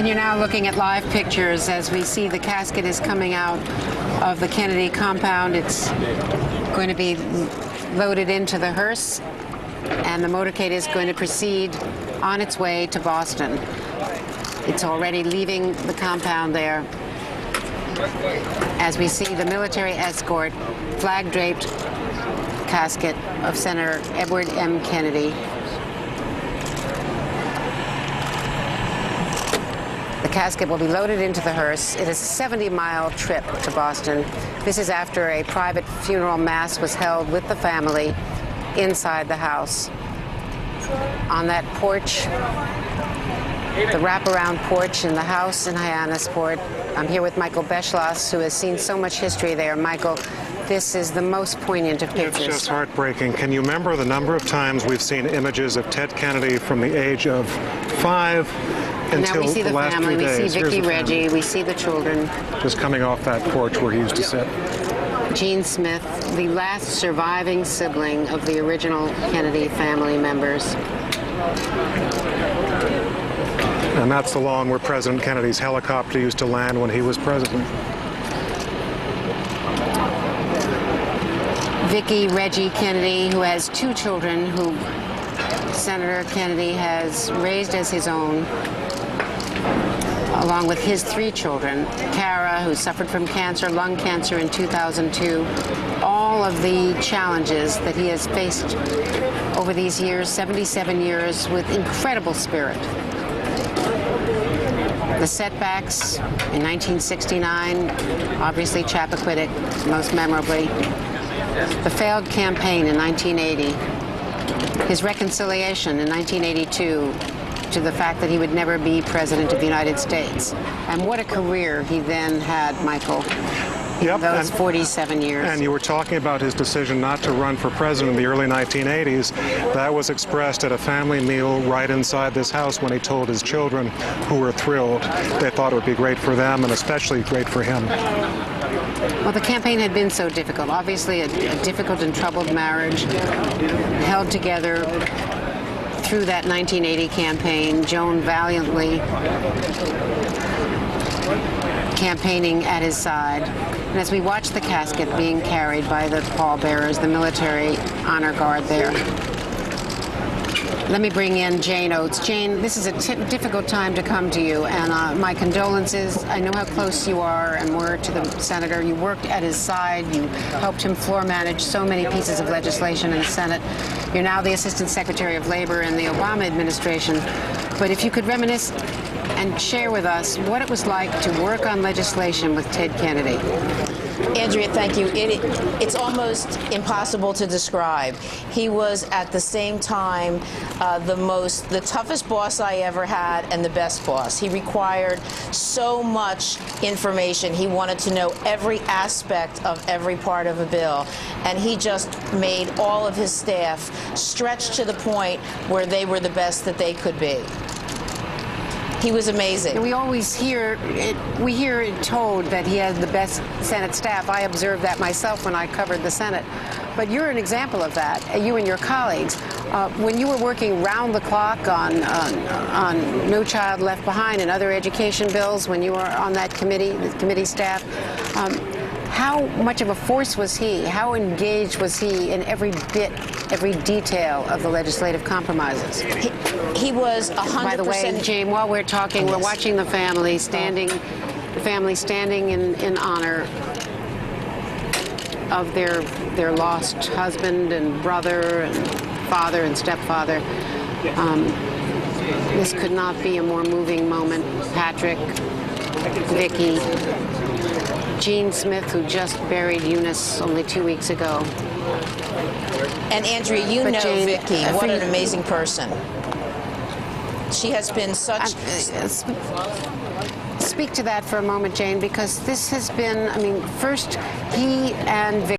And you're now looking at live pictures as we see the casket is coming out of the Kennedy compound. It's going to be loaded into the hearse, and the motorcade is going to proceed on its way to Boston. It's already leaving the compound there as we see the military escort, flag-draped casket of Senator Edward M. Kennedy. The casket will be loaded into the hearse. It is a 70-mile trip to Boston. This is after a private funeral mass was held with the family inside the house. On that porch, the wraparound porch in the house in Hyannis Port. I'm here with Michael Beschloss, who has seen so much history there. Michael, this is the most poignant of pictures. It's just heartbreaking. Can you remember the number of times we've seen images of Ted Kennedy from the age of 5 until now we see the last family, few days? we see Vicki, Reggie, we see the children. Just coming off that porch where he used to sit. Gene Smith, the last surviving sibling of the original Kennedy family members. And that's the lawn where President Kennedy's helicopter used to land when he was president. Vicki Reggie Kennedy, who has 2 children who Senator Kennedy has raised as his own, along with his 3 children. Cara, who suffered from cancer, lung cancer in 2002. All of the challenges that he has faced over these years, 77 years, with incredible spirit. The setbacks in 1969, obviously Chappaquiddick, most memorably. The failed campaign in 1980. His reconciliation in 1982 to the fact that he would never be president of the United States. And what a career he then had, Michael. Yep, those 47 years. And you were talking about his decision not to run for president in the early 1980s. That was expressed at a family meal right inside this house when he told his children, who were thrilled. They thought it would be great for them and especially great for him. Well, the campaign had been so difficult. Obviously, a difficult and troubled marriage held together through that 1980 campaign. Joan valiantly campaigning at his side. And as we watch the casket being carried by the pallbearers, the military honor guard there, let me bring in Jane Oates. Jane, this is a difficult time to come to you, and my condolences. I know how close you are and were to the senator. You worked at his side. You helped him floor manage so many pieces of legislation in the Senate. You're now the Assistant Secretary of Labor in the Obama administration. But if you could reminisce and share with us what it was like to work on legislation with Ted Kennedy. Andrea, thank you. It's almost impossible to describe. He was at the same time the toughest boss I ever had and the best boss. He required so much information. He wanted to know every aspect of every part of a bill, and he just made all of his staff stretch to the point where they were the best that they could be. He was amazing. We always hear it told that he had the best Senate staff. I observed that myself when I covered the Senate. But you're an example of that, you and your colleagues. When you were working round the clock on No Child Left Behind and other education bills, when you were on that committee, the committee staff, how much of a force was he? How engaged was he in every bit, every detail of the legislative compromises? He was 100%. By the way, Jane, while we're talking, we're watching the family standing in honor of their lost husband and brother and father and stepfather. This could not be a more moving moment. Patrick, Vicki, Gene Smith, who just buried Eunice only 2 weeks ago. And Andrea, you know Jane, Vicki. What an amazing person. She has been such... Speak to that for a moment, Jane, because this has been, I mean, first he and Vicki